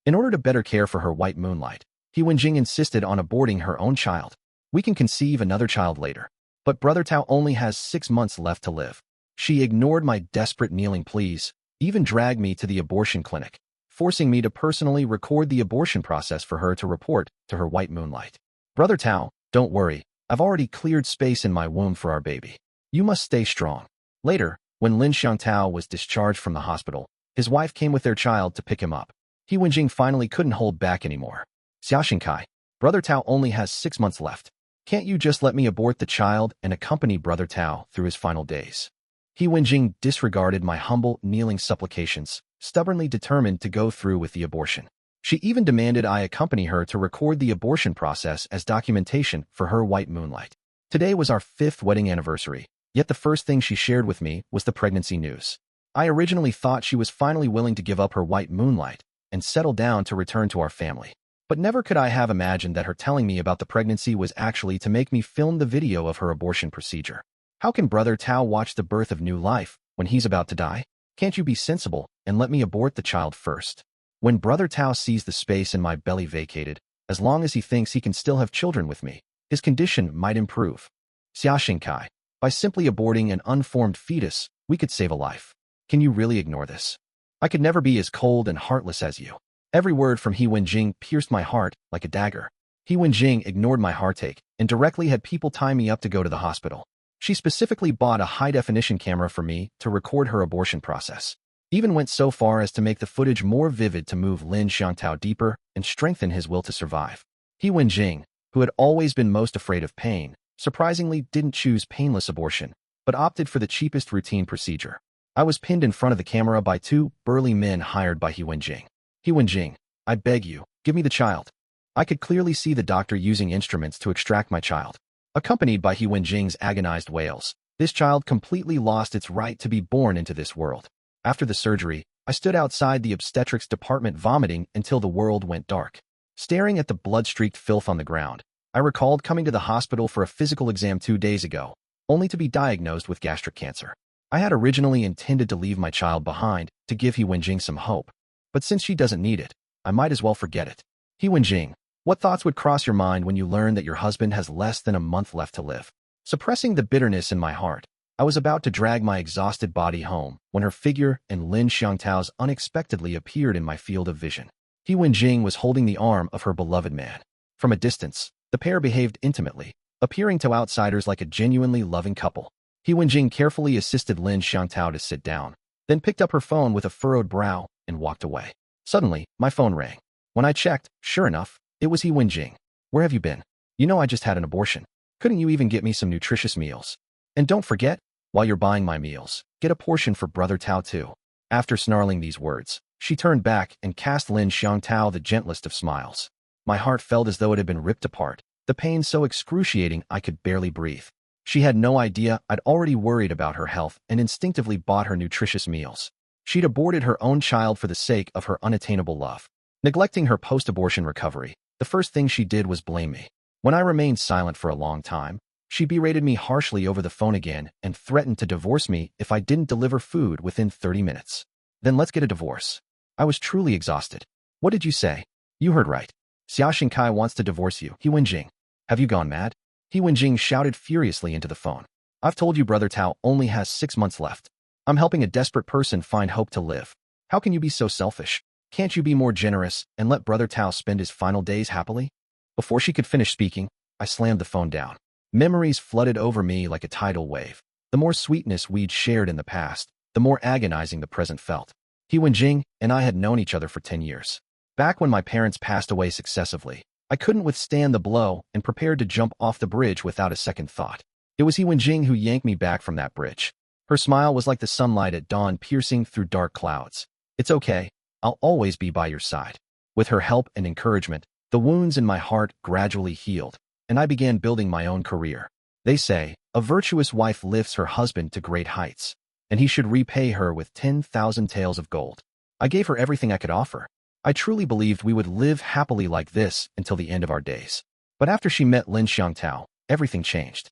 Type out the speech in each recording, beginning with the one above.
In order to better care for her white moonlight, He Wenjing insisted on aborting her own child. We can conceive another child later. But Brother Tao only has 6 months left to live. She ignored my desperate kneeling pleas, even dragged me to the abortion clinic, forcing me to personally record the abortion process for her to report to her white moonlight. Brother Tao, don't worry, I've already cleared space in my womb for our baby. You must stay strong. Later, when Lin Xiangtao was discharged from the hospital, his wife came with their child to pick him up. He Wenjing finally couldn't hold back anymore. Xiaoxingkai, Brother Tao only has 6 months left. Can't you just let me abort the child and accompany Brother Tao through his final days? He Wenjing disregarded my humble, kneeling supplications, stubbornly determined to go through with the abortion. She even demanded I accompany her to record the abortion process as documentation for her white moonlight. Today was our 5th wedding anniversary, yet the first thing she shared with me was the pregnancy news. I originally thought she was finally willing to give up her white moonlight and settle down to return to our family. But never could I have imagined that her telling me about the pregnancy was actually to make me film the video of her abortion procedure. How can Brother Tao watch the birth of new life when he's about to die? Can't you be sensible and let me abort the child first? When Brother Tao sees the space in my belly vacated, as long as he thinks he can still have children with me, his condition might improve. Xiaoxingkai, by simply aborting an unformed fetus, we could save a life. Can you really ignore this? I could never be as cold and heartless as you. Every word from He Wenjing pierced my heart like a dagger. He Wenjing ignored my heartache and directly had people tie me up to go to the hospital. She specifically bought a high-definition camera for me to record her abortion process. Even went so far as to make the footage more vivid to move Lin Xiangtao deeper and strengthen his will to survive. He Wenjing, who had always been most afraid of pain, surprisingly didn't choose painless abortion, but opted for the cheapest routine procedure. I was pinned in front of the camera by 2 burly men hired by He Wenjing. He Wenjing, I beg you, give me the child. I could clearly see the doctor using instruments to extract my child. Accompanied by He Wenjing's agonized wails, this child completely lost its right to be born into this world. After the surgery, I stood outside the obstetrics department vomiting until the world went dark. Staring at the blood-streaked filth on the ground, I recalled coming to the hospital for a physical exam 2 days ago, only to be diagnosed with gastric cancer. I had originally intended to leave my child behind to give He Wenjing some hope. But since she doesn't need it, I might as well forget it. He Wenjing, what thoughts would cross your mind when you learn that your husband has less than a month left to live? Suppressing the bitterness in my heart, I was about to drag my exhausted body home when her figure and Lin Xiangtao's unexpectedly appeared in my field of vision. He Wenjing was holding the arm of her beloved man. From a distance, the pair behaved intimately, appearing to outsiders like a genuinely loving couple. He Wenjing carefully assisted Lin Xiangtao to sit down, then picked up her phone with a furrowed brow and walked away. Suddenly, my phone rang. When I checked, sure enough, it was He Wenjing. Where have you been? You know I just had an abortion. Couldn't you even get me some nutritious meals? And don't forget, while you're buying my meals, get a portion for Brother Tao too. After snarling these words, she turned back and cast Lin Xiangtao the gentlest of smiles. My heart felt as though it had been ripped apart, the pain so excruciating I could barely breathe. She had no idea I'd already worried about her health and instinctively bought her nutritious meals. She'd aborted her own child for the sake of her unattainable love. Neglecting her post-abortion recovery, the first thing she did was blame me. When I remained silent for a long time, she berated me harshly over the phone again and threatened to divorce me if I didn't deliver food within 30 minutes. Then let's get a divorce. I was truly exhausted. What did you say? You heard right. Xiaoxingkai wants to divorce you. He Wenjing. Have you gone mad? He Wenjing shouted furiously into the phone. I've told you Brother Tao only has 6 months left. I'm helping a desperate person find hope to live. How can you be so selfish? Can't you be more generous and let Brother Tao spend his final days happily? Before she could finish speaking, I slammed the phone down. Memories flooded over me like a tidal wave. The more sweetness we'd shared in the past, the more agonizing the present felt. He Wenjing and I had known each other for 10 years. Back when my parents passed away successively, I couldn't withstand the blow and prepared to jump off the bridge without a second thought. It was He Wenjing who yanked me back from that bridge. Her smile was like the sunlight at dawn piercing through dark clouds. It's okay, I'll always be by your side. With her help and encouragement, the wounds in my heart gradually healed, and I began building my own career. They say, a virtuous wife lifts her husband to great heights, and he should repay her with 10,000 taels of gold. I gave her everything I could offer. I truly believed we would live happily like this until the end of our days. But after she met Lin Xiangtao, everything changed.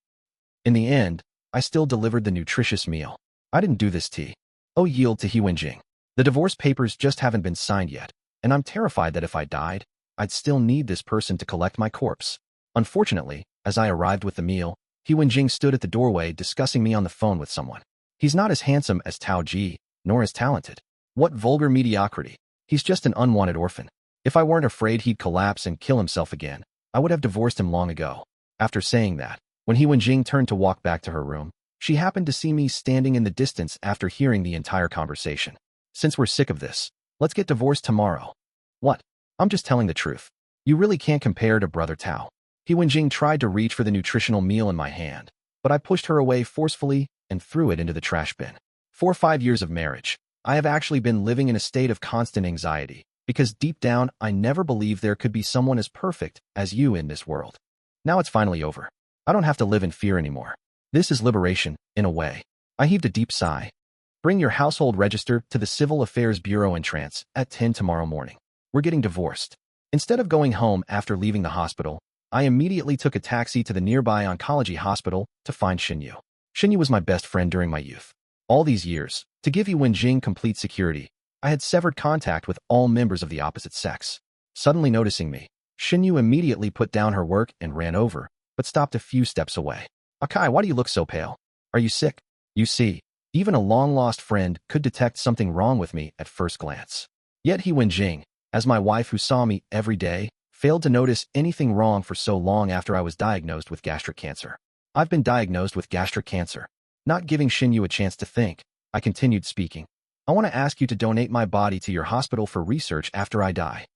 In the end, I still delivered the nutritious meal. I didn't do this tea. Oh, yield to He Wenjing. The divorce papers just haven't been signed yet. and I'm terrified that if I died, I'd still need this person to collect my corpse. Unfortunately, as I arrived with the meal, He Wenjing stood at the doorway discussing me on the phone with someone. He's not as handsome as Tao Ji, nor as talented. What vulgar mediocrity. He's just an unwanted orphan. If I weren't afraid he'd collapse and kill himself again, I would have divorced him long ago. After saying that, when He Wenjing turned to walk back to her room, she happened to see me standing in the distance after hearing the entire conversation. Since we're sick of this, let's get divorced tomorrow. What? I'm just telling the truth. You really can't compare to Brother Tao. He Wenjing tried to reach for the nutritional meal in my hand, but I pushed her away forcefully and threw it into the trash bin. For 5 years of marriage, I have actually been living in a state of constant anxiety, because deep down I never believed there could be someone as perfect as you in this world. Now it's finally over. I don't have to live in fear anymore. This is liberation, in a way. I heaved a deep sigh. Bring your household register to the Civil Affairs Bureau entrance at 10 tomorrow morning. We're getting divorced. Instead of going home after leaving the hospital, I immediately took a taxi to the nearby oncology hospital to find Xinyu. Xinyu was my best friend during my youth. All these years, to give He Wenjing complete security, I had severed contact with all members of the opposite sex. Suddenly noticing me, Xinyu immediately put down her work and ran over, but stopped a few steps away. Akai, why do you look so pale? Are you sick? You see, even a long-lost friend could detect something wrong with me at first glance. Yet He Wenjing, as my wife who saw me every day, failed to notice anything wrong for so long after I was diagnosed with gastric cancer. I've been diagnosed with gastric cancer. Not giving Xinyu a chance to think, I continued speaking. I want to ask you to donate my body to your hospital for research after I die.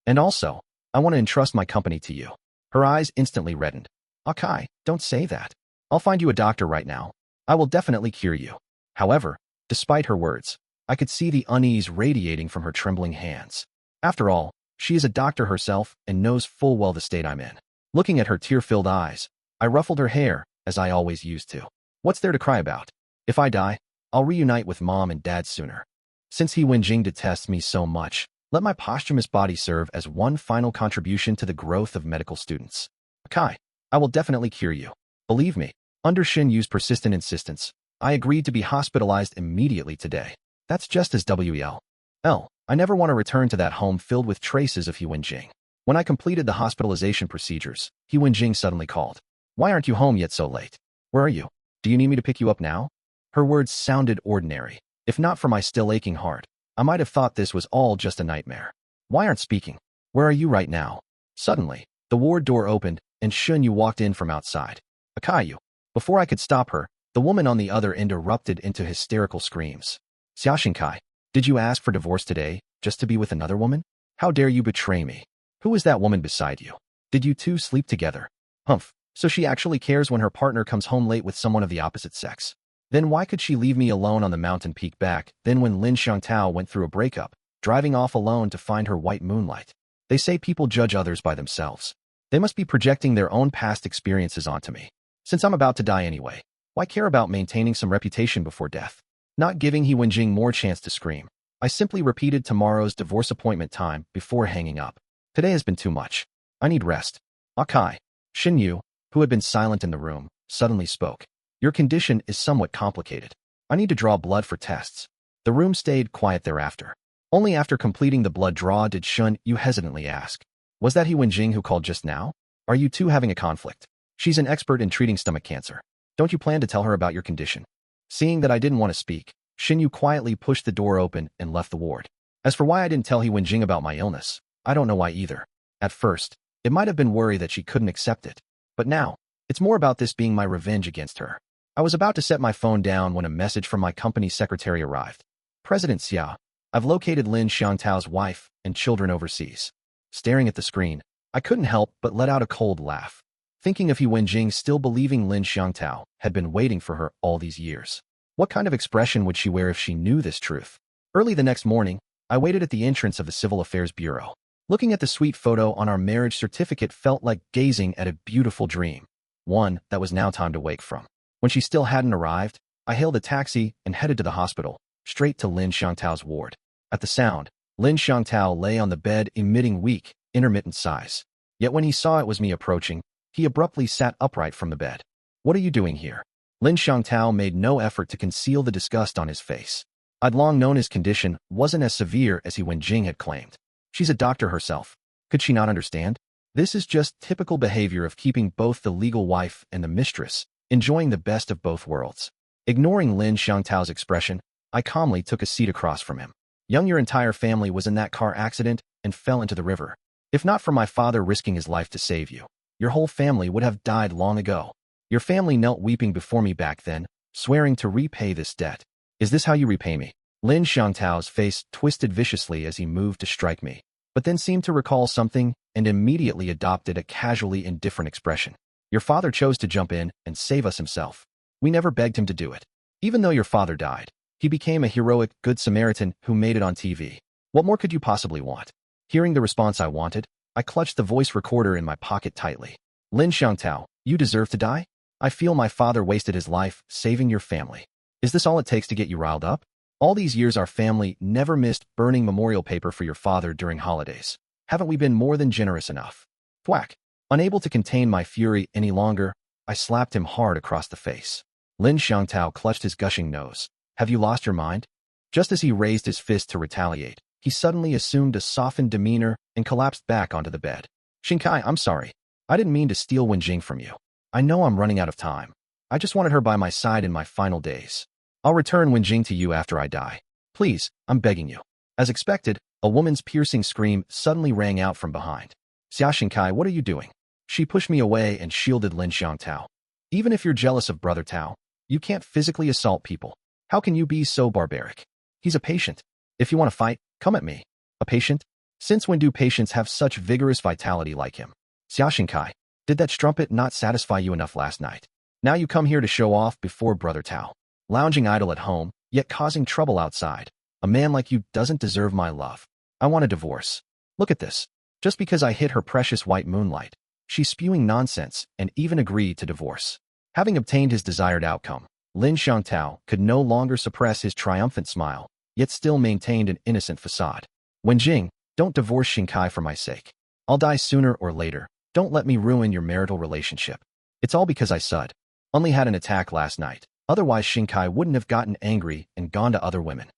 And also, I want to entrust my company to you. Her eyes instantly reddened. Akai, don't say that. I'll find you a doctor right now. I will definitely cure you. However, despite her words, I could see the unease radiating from her trembling hands. After all, she is a doctor herself and knows full well the state I'm in. Looking at her tear-filled eyes, I ruffled her hair, as I always used to. What's there to cry about? If I die, I'll reunite with Mom and Dad sooner. Since He Wenjing detests me so much, let my posthumous body serve as one final contribution to the growth of medical students. Akai, I will definitely cure you. Believe me, under Xinyu's persistent insistence, I agreed to be hospitalized immediately today. That's just as I never want to return to that home filled with traces of He Wenjing. When I completed the hospitalization procedures, He Wenjing suddenly called. Why aren't you home yet so late? Where are you? Do you need me to pick you up now? Her words sounded ordinary. If not for my still aching heart, I might have thought this was all just a nightmare. Why aren't speaking? Where are you right now? Suddenly, the ward door opened, and Xinyu walked in from outside. Akayu. Before I could stop her, the woman on the other end erupted into hysterical screams. Xiaoxingkai, did you ask for divorce today, just to be with another woman? How dare you betray me? Who is that woman beside you? Did you two sleep together? Humph, so she actually cares when her partner comes home late with someone of the opposite sex. Then why could she leave me alone on the mountain peak back then when Lin Xiangtao went through a breakup, driving off alone to find her white moonlight? They say people judge others by themselves. They must be projecting their own past experiences onto me. Since I'm about to die anyway, why care about maintaining some reputation before death? Not giving He Wenjing more chance to scream, I simply repeated tomorrow's divorce appointment time before hanging up. Today has been too much. I need rest. Akai. Xinyu, who had been silent in the room, suddenly spoke. Your condition is somewhat complicated. I need to draw blood for tests. The room stayed quiet thereafter. Only after completing the blood draw did Xinyu hesitantly ask. Was that He Wenjing who called just now? Are you two having a conflict? She's an expert in treating stomach cancer. Don't you plan to tell her about your condition? Seeing that I didn't want to speak, Xinyu quietly pushed the door open and left the ward. As for why I didn't tell He Wenjing about my illness, I don't know why either. At first, it might have been worry that she couldn't accept it. But now, it's more about this being my revenge against her. I was about to set my phone down when a message from my company secretary arrived. President Xia, I've located Lin Xiangtao's wife and children overseas. Staring at the screen, I couldn't help but let out a cold laugh, thinking of He Wenjing still believing Lin Xiangtao had been waiting for her all these years. What kind of expression would she wear if she knew this truth? Early the next morning, I waited at the entrance of the Civil Affairs Bureau. Looking at the sweet photo on our marriage certificate felt like gazing at a beautiful dream, one that was now time to wake from. When she still hadn't arrived, I hailed a taxi and headed to the hospital, straight to Lin Xiangtao's ward. At the sound, Lin Xiangtao lay on the bed emitting weak, intermittent sighs. Yet when he saw it was me approaching, he abruptly sat upright from the bed. What are you doing here? Lin Xiangtao made no effort to conceal the disgust on his face. I'd long known his condition wasn't as severe as He Wenjing had claimed. She's a doctor herself. Could she not understand? This is just typical behavior of keeping both the legal wife and the mistress, enjoying the best of both worlds. Ignoring Lin Xiangtao's expression, I calmly took a seat across from him. Young, your entire family was in that car accident and fell into the river. If not for my father risking his life to save you, your whole family would have died long ago. Your family knelt weeping before me back then, swearing to repay this debt. Is this how you repay me? Lin Xiangtao's face twisted viciously as he moved to strike me, but then seemed to recall something and immediately adopted a casually indifferent expression. Your father chose to jump in and save us himself. We never begged him to do it. Even though your father died, he became a heroic Good Samaritan who made it on TV. What more could you possibly want? Hearing the response I wanted, I clutched the voice recorder in my pocket tightly. Lin Xiangtao, you deserve to die? I feel my father wasted his life saving your family. Is this all it takes to get you riled up? All these years our family never missed burning memorial paper for your father during holidays. Haven't we been more than generous enough? Thwack. Unable to contain my fury any longer, I slapped him hard across the face. Lin Xiangtao clutched his gushing nose. Have you lost your mind? Just as he raised his fist to retaliate, he suddenly assumed a softened demeanor and collapsed back onto the bed. Xingkai, I'm sorry. I didn't mean to steal Wenjing from you. I know I'm running out of time. I just wanted her by my side in my final days. I'll return Wenjing to you after I die. Please, I'm begging you. As expected, a woman's piercing scream suddenly rang out from behind. Xia Xingkai, what are you doing? She pushed me away and shielded Lin Xiangtao. Even if you're jealous of Brother Tao, you can't physically assault people. How can you be so barbaric? He's a patient. If you want to fight, come at me. A patient? Since when do patients have such vigorous vitality like him? Xia Xingkai, did that strumpet not satisfy you enough last night? Now you come here to show off before Brother Tao. Lounging idle at home, yet causing trouble outside. A man like you doesn't deserve my love. I want a divorce. Look at this. Just because I hit her precious white moonlight, she's spewing nonsense and even agreed to divorce. Having obtained his desired outcome, Lin Xiangtao could no longer suppress his triumphant smile, yet still maintained an innocent facade. Wenjing, don't divorce Xingkai for my sake. I'll die sooner or later. Don't let me ruin your marital relationship. It's all because I only had an attack last night. Otherwise Xingkai wouldn't have gotten angry and gone to other women.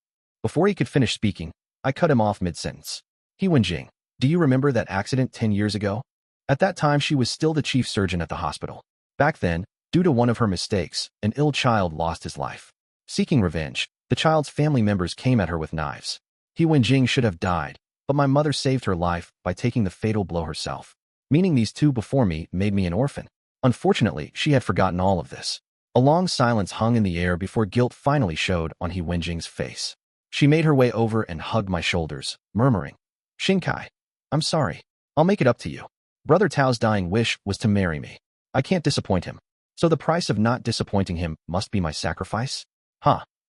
Before he could finish speaking, I cut him off mid-sentence. Wenjing, do you remember that accident 10 years ago? At that time she was still the chief surgeon at the hospital. Back then, due to one of her mistakes, an ill child lost his life. Seeking revenge, the child's family members came at her with knives. Wenjing should have died, but my mother saved her life by taking the fatal blow herself. Meaning these two before me made me an orphan. Unfortunately, she had forgotten all of this. A long silence hung in the air before guilt finally showed on Wenjing's face. She made her way over and hugged my shoulders, murmuring, Xingkai, I'm sorry. I'll make it up to you. Brother Tao's dying wish was to marry me. I can't disappoint him. So the price of not disappointing him must be my sacrifice?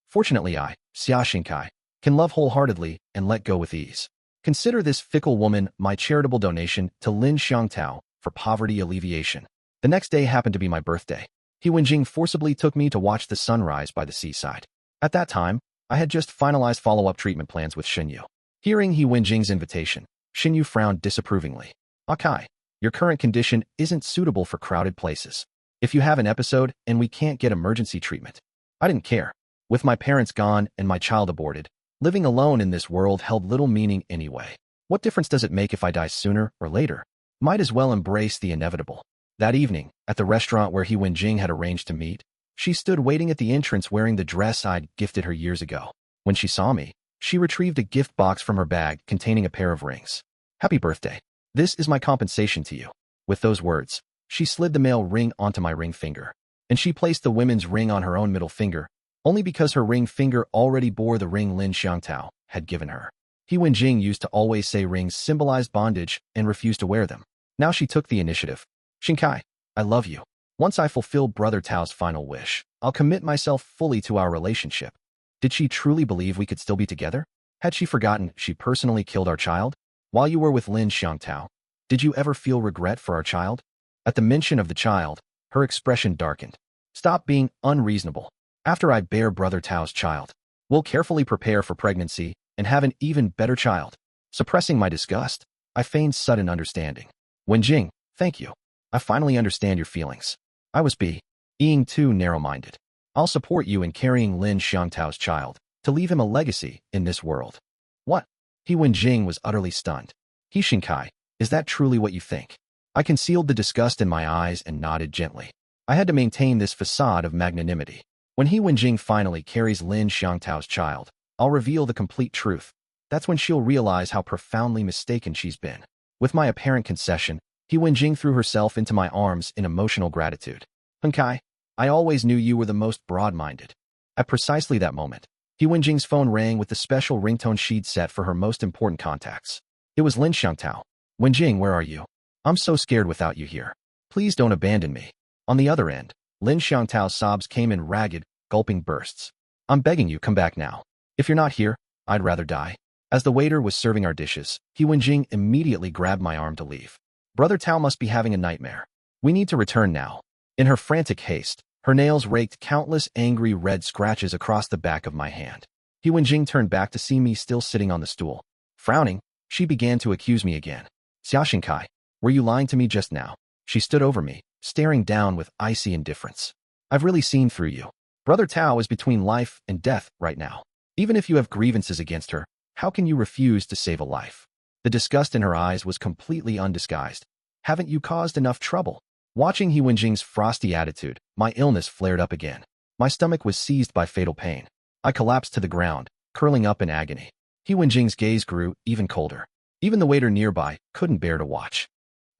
Fortunately I, Xia Xingkai, can love wholeheartedly and let go with ease. Consider this fickle woman my charitable donation to Lin Xiangtao for poverty alleviation. The next day happened to be my birthday. Wenjing forcibly took me to watch the sunrise by the seaside. At that time, I had just finalized follow-up treatment plans with Xinyu. Hearing Wenjing's invitation, Xinyu frowned disapprovingly. Akai, your current condition isn't suitable for crowded places. If you have an episode and we can't get emergency treatment. I didn't care. With my parents gone and my child aborted, living alone in this world held little meaning anyway. What difference does it make if I die sooner or later? Might as well embrace the inevitable. That evening, at the restaurant where Wenjing had arranged to meet, she stood waiting at the entrance wearing the dress I'd gifted her years ago. When she saw me, she retrieved a gift box from her bag containing a pair of rings. Happy birthday. This is my compensation to you. With those words, she slid the male ring onto my ring finger, and she placed the women's ring on her own middle finger, only because her ring finger already bore the ring Lin Xiangtao had given her. Wenjing used to always say rings symbolized bondage and refused to wear them. Now she took the initiative. Xingkai, I love you. Once I fulfill Brother Tao's final wish, I'll commit myself fully to our relationship. Did she truly believe we could still be together? Had she forgotten she personally killed our child? While you were with Lin Xiangtao, did you ever feel regret for our child? At the mention of the child, her expression darkened. Stop being unreasonable. After I bear Brother Tao's child, we'll carefully prepare for pregnancy and have an even better child. Suppressing my disgust, I feigned sudden understanding. Wenjing, thank you. I finally understand your feelings. I was being too narrow-minded. I'll support you in carrying Lin Xiangtao's child to leave him a legacy in this world. What? He Wenjing was utterly stunned. He Shinkai, is that truly what you think? I concealed the disgust in my eyes and nodded gently. I had to maintain this facade of magnanimity. When He Wenjing finally carries Lin Xiangtao's child, I'll reveal the complete truth. That's when she'll realize how profoundly mistaken she's been. With my apparent concession, He Wenjing threw herself into my arms in emotional gratitude. Hunkai, I always knew you were the most broad-minded. At precisely that moment, He Wenjing's phone rang with the special ringtone she'd set for her most important contacts. It was Lin Xiangtao. Wenjing, where are you? I'm so scared without you here. Please don't abandon me. On the other end, Lin Xiangtao's sobs came in ragged, gulping bursts. I'm begging you, come back now. If you're not here, I'd rather die. As the waiter was serving our dishes, He Wenjing immediately grabbed my arm to leave. Brother Tao must be having a nightmare. We need to return now. In her frantic haste, her nails raked countless angry red scratches across the back of my hand. He Wenjing turned back to see me still sitting on the stool. Frowning, she began to accuse me again. Xiaoshinkai, were you lying to me just now? She stood over me, staring down with icy indifference. I've really seen through you. Brother Tao is between life and death right now. Even if you have grievances against her, how can you refuse to save a life? The disgust in her eyes was completely undisguised. Haven't you caused enough trouble? Watching He Wenjing's frosty attitude, my illness flared up again. My stomach was seized by fatal pain. I collapsed to the ground, curling up in agony. He Wenjing's gaze grew even colder. Even the waiter nearby couldn't bear to watch.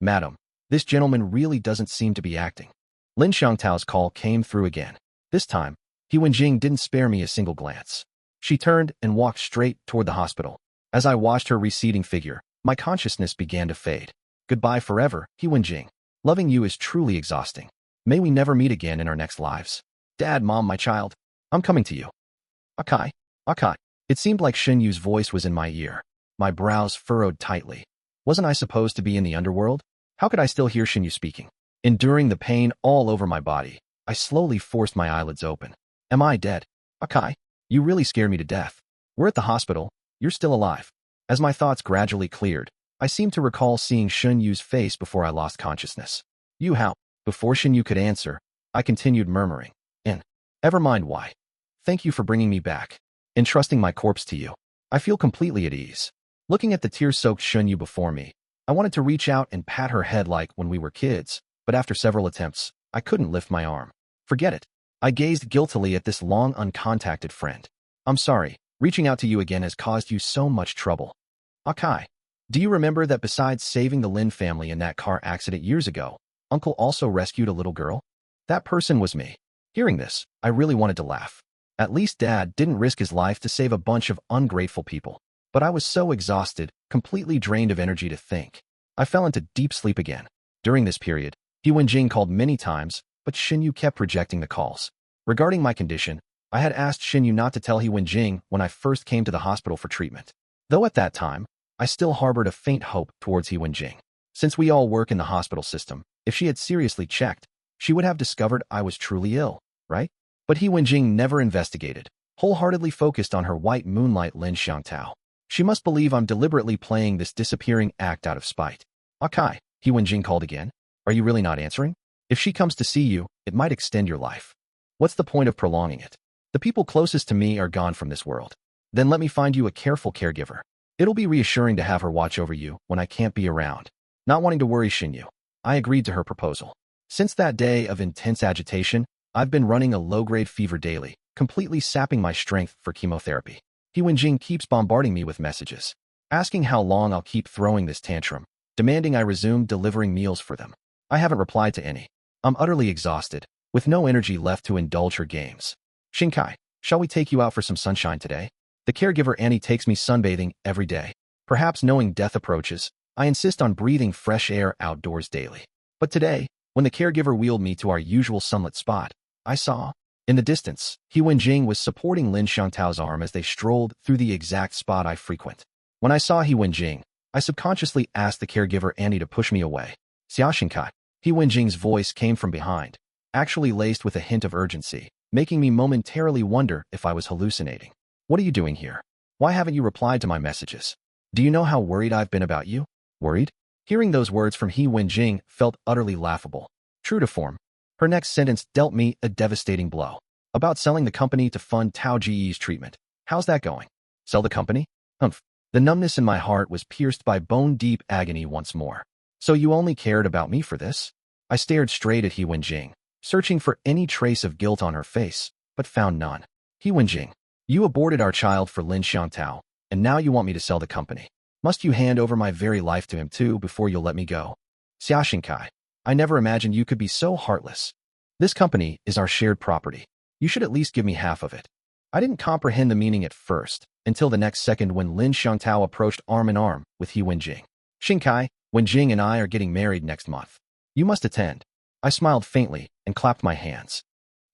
Madam, this gentleman really doesn't seem to be acting. Lin Xiangtao's call came through again. This time, He Wenjing didn't spare me a single glance. She turned and walked straight toward the hospital. As I watched her receding figure, my consciousness began to fade. Goodbye forever, He Wenjing. Loving you is truly exhausting. May we never meet again in our next lives. Dad, Mom, my child, I'm coming to you. Akai, Akai. It seemed like Shinyu's voice was in my ear. My brows furrowed tightly. Wasn't I supposed to be in the underworld? How could I still hear Shinyu speaking? Enduring the pain all over my body, I slowly forced my eyelids open. Am I dead? Akai, you really scare me to death. We're at the hospital. You're still alive. As my thoughts gradually cleared, I seemed to recall seeing Shinyu's face before I lost consciousness. You how? Before Shinyu could answer, I continued murmuring. Ever mind why. Thank you for bringing me back. Entrusting my corpse to you. I feel completely at ease. Looking at the tear-soaked Shinyu before me, I wanted to reach out and pat her head like when we were kids, but after several attempts, I couldn't lift my arm. Forget it. I gazed guiltily at this long uncontacted friend. I'm sorry, reaching out to you again has caused you so much trouble. Akai, do you remember that besides saving the Lin family in that car accident years ago, Uncle also rescued a little girl? That person was me. Hearing this, I really wanted to laugh. At least Dad didn't risk his life to save a bunch of ungrateful people. But I was so exhausted, completely drained of energy to think. I fell into deep sleep again. During this period, He Wenjing called many times, but Shinyu kept rejecting the calls. Regarding my condition, I had asked Shinyu not to tell He Wenjing when I first came to the hospital for treatment. Though at that time, I still harbored a faint hope towards He Wenjing. Since we all work in the hospital system, if she had seriously checked, she would have discovered I was truly ill, right? But He Wenjing never investigated, wholeheartedly focused on her white moonlight Lin Xiangtao. She must believe I'm deliberately playing this disappearing act out of spite. Akai, He Wenjing called again. Are you really not answering? If she comes to see you, it might extend your life. What's the point of prolonging it? The people closest to me are gone from this world. Then let me find you a careful caregiver. It'll be reassuring to have her watch over you when I can't be around. Not wanting to worry Shinyu, I agreed to her proposal. Since that day of intense agitation, I've been running a low-grade fever daily, completely sapping my strength for chemotherapy. He Wenjing keeps bombarding me with messages, asking how long I'll keep throwing this tantrum, demanding I resume delivering meals for them. I haven't replied to any. I'm utterly exhausted, with no energy left to indulge her games. Shinkai, shall we take you out for some sunshine today? The caregiver Annie takes me sunbathing every day. Perhaps knowing death approaches, I insist on breathing fresh air outdoors daily. But today, when the caregiver wheeled me to our usual sunlit spot, I saw, in the distance, He Wenjing was supporting Lin Xiangtao's arm as they strolled through the exact spot I frequent. When I saw He Wenjing, I subconsciously asked the caregiver Annie to push me away. Xiaoshinkai. He Wenjing's voice came from behind, actually laced with a hint of urgency, making me momentarily wonder if I was hallucinating. What are you doing here? Why haven't you replied to my messages? Do you know how worried I've been about you? Worried? Hearing those words from He Wenjing felt utterly laughable. True to form, her next sentence dealt me a devastating blow. About selling the company to fund Tao Ji's treatment. How's that going? Sell the company? Humph. The numbness in my heart was pierced by bone-deep agony once more. So you only cared about me for this? I stared straight at He Wenjing, searching for any trace of guilt on her face, but found none. He Wenjing, you aborted our child for Lin Xiangtao, and now you want me to sell the company. Must you hand over my very life to him too before you'll let me go? Xia Xingkai, I never imagined you could be so heartless. This company is our shared property. You should at least give me half of it. I didn't comprehend the meaning at first, until the next second when Lin Xiangtao approached arm in arm with He Wenjing. Xingkai, Wenjing and I are getting married next month. You must attend. I smiled faintly and clapped my hands.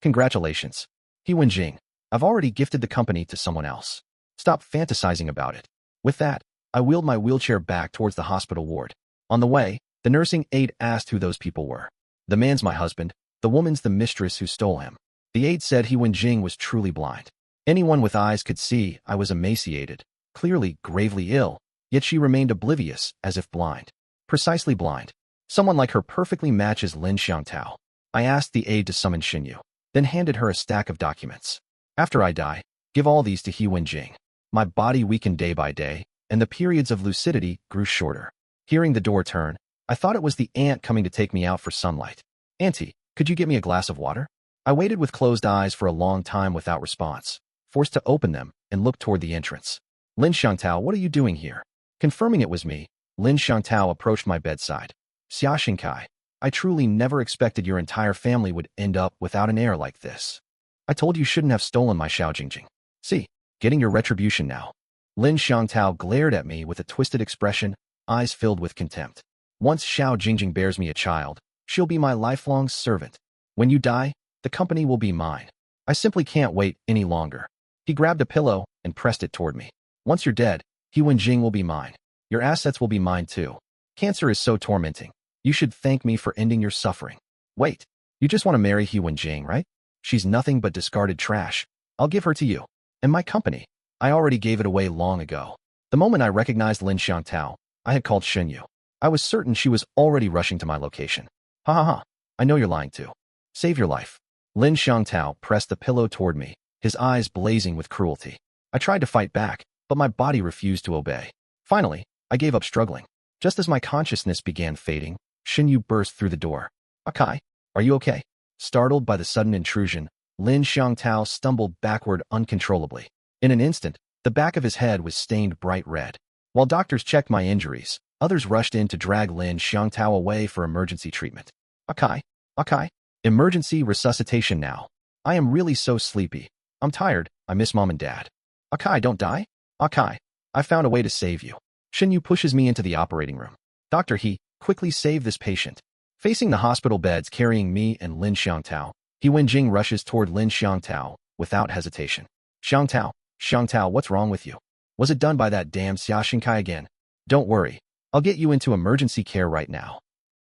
Congratulations. He Wenjing, I've already gifted the company to someone else. Stop fantasizing about it. With that, I wheeled my wheelchair back towards the hospital ward. On the way, the nursing aide asked who those people were. The man's my husband, the woman's the mistress who stole him. The aide said He Wenjing was truly blind. Anyone with eyes could see I was emaciated, clearly gravely ill, yet she remained oblivious as if blind. Precisely blind. Someone like her perfectly matches Lin Xiangtao. I asked the aide to summon Xinyu, then handed her a stack of documents. After I die, give all these to He Wenjing. My body weakened day by day, and the periods of lucidity grew shorter. Hearing the door turn, I thought it was the aunt coming to take me out for sunlight. Auntie, could you get me a glass of water? I waited with closed eyes for a long time without response, forced to open them and look toward the entrance. Lin Xiangtao, what are you doing here? Confirming it was me, Lin Xiangtao approached my bedside. Xia Xingkai, I truly never expected your entire family would end up without an heir like this. I told you shouldn't have stolen my Xiao Jingjing. See, getting your retribution now. Lin Xiangtao glared at me with a twisted expression, eyes filled with contempt. Once Xiao Jingjing bears me a child, she'll be my lifelong servant. When you die, the company will be mine. I simply can't wait any longer. He grabbed a pillow and pressed it toward me. Once you're dead, He Wenjing will be mine. Your assets will be mine too. Cancer is so tormenting. You should thank me for ending your suffering. Wait, you just want to marry He Wenjing, right? She's nothing but discarded trash. I'll give her to you. And my company. I already gave it away long ago. The moment I recognized Lin Xiangtao, I had called Xinyu. I was certain she was already rushing to my location. Ha ha ha. I know you're lying too. Save your life. Lin Xiangtao pressed the pillow toward me, his eyes blazing with cruelty. I tried to fight back, but my body refused to obey. Finally, I gave up struggling. Just as my consciousness began fading, Xinyu burst through the door. Akai, are you okay? Startled by the sudden intrusion, Lin Xiangtao stumbled backward uncontrollably. In an instant, the back of his head was stained bright red. While doctors checked my injuries, others rushed in to drag Lin Xiangtao away for emergency treatment. Akai, emergency resuscitation now. I am really so sleepy. I'm tired. I miss mom and dad. Akai, don't die. Akai, I found a way to save you. Xinyu pushes me into the operating room. Doctor He, quickly save this patient. Facing the hospital beds carrying me and Lin Xiangtao, He Wenjing rushes toward Lin Xiangtao without hesitation. Xiangtao, what's wrong with you? Was it done by that damn Xia Xingkai again? Don't worry. I'll get you into emergency care right now.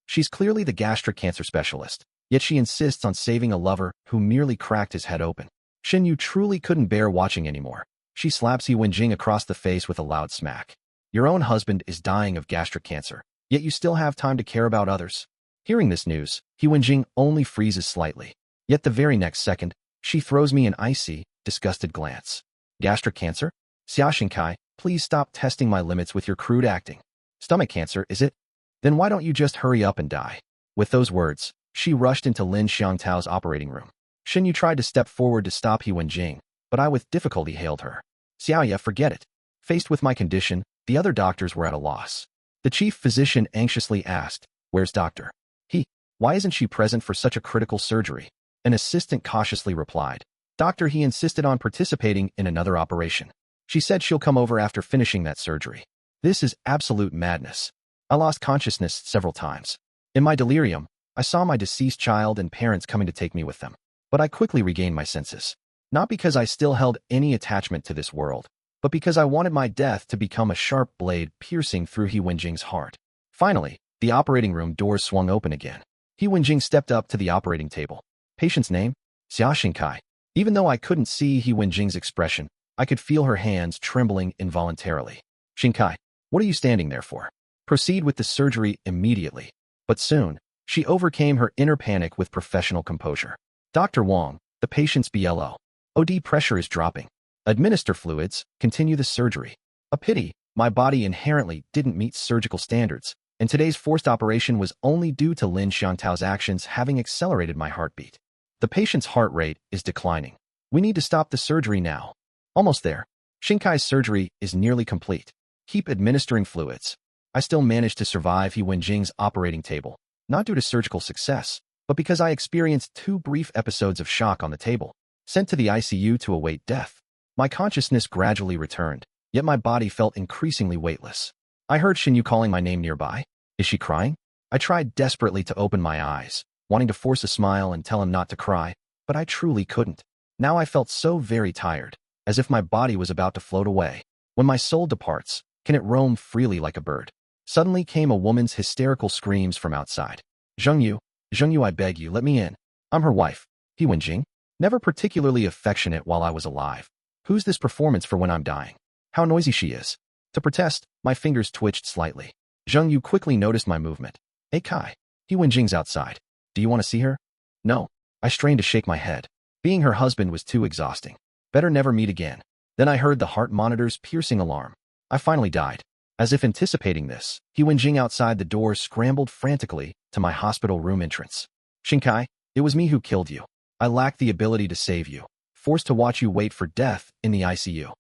She's clearly the gastric cancer specialist, yet she insists on saving a lover who merely cracked his head open. Xinyu truly couldn't bear watching anymore. She slaps He Wenjing across the face with a loud smack. Your own husband is dying of gastric cancer, yet you still have time to care about others. Hearing this news, He Wenjing only freezes slightly. Yet the very next second, she throws me an icy, disgusted glance. Gastric cancer? Xia Xingkai, please stop testing my limits with your crude acting. Stomach cancer, is it? Then why don't you just hurry up and die? With those words, she rushed into Lin Xiangtao's operating room. Xinyu tried to step forward to stop He Wenjing, but I with difficulty hailed her. Xiaoya, forget it. Faced with my condition, the other doctors were at a loss. The chief physician anxiously asked, where's Dr. He? Why isn't she present for such a critical surgery? An assistant cautiously replied. Dr. He insisted on participating in another operation. She said she'll come over after finishing that surgery. This is absolute madness. I lost consciousness several times. In my delirium, I saw my deceased child and parents coming to take me with them. But I quickly regained my senses. Not because I still held any attachment to this world, but because I wanted my death to become a sharp blade piercing through He Wenjing's heart. Finally, the operating room doors swung open again. He Wenjing stepped up to the operating table. Patient's name? Xia Xingkai. Even though I couldn't see He Wenjing's expression, I could feel her hands trembling involuntarily. Xingkai, what are you standing there for? Proceed with the surgery immediately. But soon, she overcame her inner panic with professional composure. Dr. Wang, the patient's BLO. OD pressure is dropping. Administer fluids, continue the surgery. A pity, My body inherently didn't meet surgical standards, and today's forced operation was only due to Lin Xiangtao's actions having accelerated my heartbeat. The patient's heart rate is declining. We need to stop the surgery now. Almost there. Xinkai's surgery is nearly complete. Keep administering fluids. I still managed to survive He Wenjing's operating table, not due to surgical success, but because I experienced 2 brief episodes of shock on the table. Sent to the ICU to await death. My consciousness gradually returned, yet my body felt increasingly weightless. I heard Xinyu calling my name nearby. Is she crying? I tried desperately to open my eyes, wanting to force a smile and tell him not to cry, but I truly couldn't. Now I felt so very tired, as if my body was about to float away. When my soul departs, can it roam freely like a bird? Suddenly came a woman's hysterical screams from outside. Zhengyu, I beg you, let me in. I'm her wife, He Wenjing. Never particularly affectionate while I was alive. Who's this performance for when I'm dying? How noisy she is. To protest, my fingers twitched slightly. Zhengyu quickly noticed my movement. Hey Kai, He Wenjing's outside. Do you want to see her? No. I strained to shake my head. Being her husband was too exhausting. Better never meet again. Then I heard the heart monitor's piercing alarm. I finally died. As if anticipating this, He Wenjing outside the door scrambled frantically to my hospital room entrance. Xinkai, it was me who killed you. I lacked the ability to save you, forced to watch you wait for death in the ICU.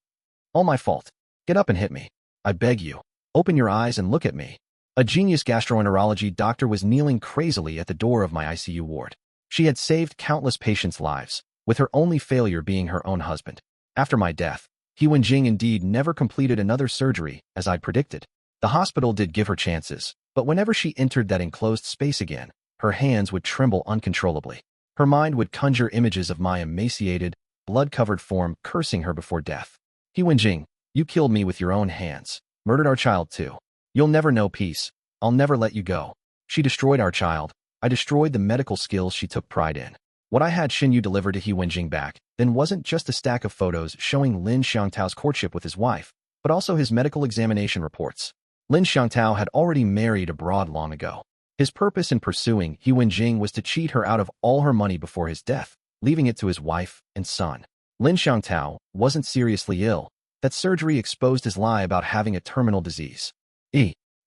All my fault. Get up and hit me. I beg you. Open your eyes and look at me. A genius gastroenterology doctor was kneeling crazily at the door of my ICU ward. She had saved countless patients' lives, with her only failure being her own husband. After my death, He Wenjing indeed never completed another surgery, as I'd predicted. The hospital did give her chances, but whenever she entered that enclosed space again, her hands would tremble uncontrollably. Her mind would conjure images of my emaciated, blood-covered form cursing her before death. He Wenjing, you killed me with your own hands, murdered our child too. You'll never know peace. I'll never let you go. She destroyed our child. I destroyed the medical skills she took pride in. What I had Xinyu deliver to He Wenjing back then wasn't just a stack of photos showing Lin Xiangtao's courtship with his wife, but also his medical examination reports. Lin Xiangtao had already married abroad long ago. His purpose in pursuing He Wenjing was to cheat her out of all her money before his death, leaving it to his wife and son. Lin Xiangtao wasn't seriously ill. That surgery exposed his lie about having a terminal disease.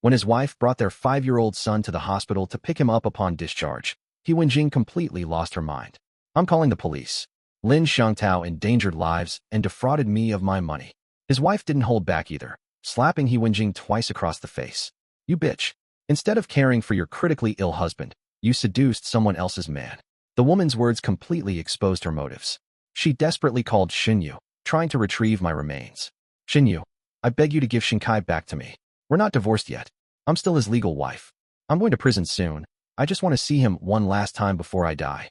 When his wife brought their 5-year-old son to the hospital to pick him up upon discharge, He Wenjing completely lost her mind. I'm calling the police. Lin Xiangtao endangered lives and defrauded me of my money. His wife didn't hold back either, slapping He Wenjing twice across the face. You bitch. Instead of caring for your critically ill husband, you seduced someone else's man. The woman's words completely exposed her motives. She desperately called Xinyu, trying to retrieve my remains. Xinyu, I beg you to give Xinkai back to me. We're not divorced yet. I'm still his legal wife. I'm going to prison soon. I just want to see him one last time before I die.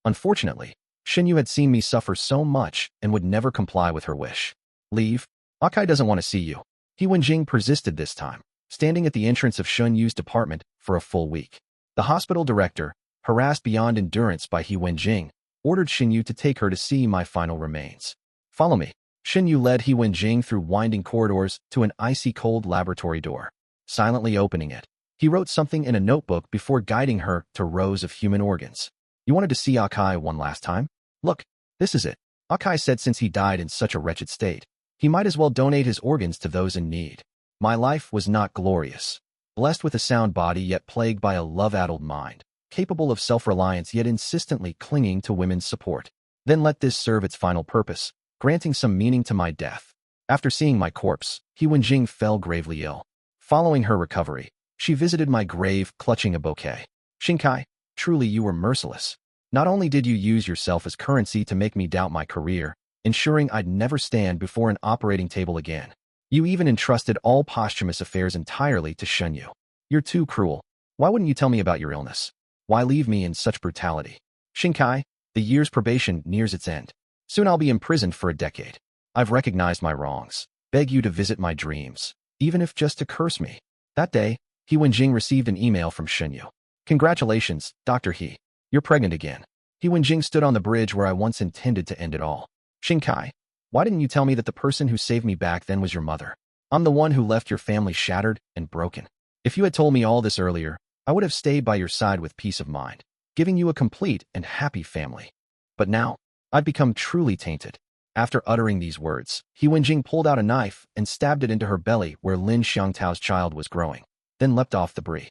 Unfortunately, Xinyu had seen me suffer so much and would never comply with her wish. Leave. Akai doesn't want to see you. He Wenjing persisted this time, standing at the entrance of Xunyu's department for a full week. The hospital director, harassed beyond endurance by He Wenjing, ordered Xinyu to take her to see my final remains. Follow me. Xinyu led He Wenjing through winding corridors to an icy-cold laboratory door. Silently opening it, he wrote something in a notebook before guiding her to rows of human organs. You wanted to see Akai one last time? Look, this is it. Akai said since he died in such a wretched state, he might as well donate his organs to those in need. My life was not glorious. Blessed with a sound body yet plagued by a love-addled mind, capable of self-reliance yet insistently clinging to women's support. Then let this serve its final purpose, granting some meaning to my death. After seeing my corpse, He Wenjing fell gravely ill. Following her recovery, she visited my grave clutching a bouquet. Xinkai, truly you were merciless. Not only did you use yourself as currency to make me doubt my career, ensuring I'd never stand before an operating table again, you even entrusted all posthumous affairs entirely to Xinyu. You're too cruel. Why wouldn't you tell me about your illness? Why leave me in such brutality? Xinkai, the year's probation nears its end. Soon I'll be imprisoned for a decade. I've recognized my wrongs. Beg you to visit my dreams, even if just to curse me. That day, He Wenjing received an email from Xinyu. Congratulations, Dr. He. You're pregnant again. He Wenjing stood on the bridge where I once intended to end it all. Xinkai, why didn't you tell me that the person who saved me back then was your mother? I'm the one who left your family shattered and broken. If you had told me all this earlier, I would have stayed by your side with peace of mind, giving you a complete and happy family. But now, I've become truly tainted. After uttering these words, He Wenjing pulled out a knife and stabbed it into her belly where Lin Xiangtao's child was growing, then leapt off the bridge.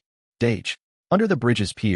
Under the bridge's pier,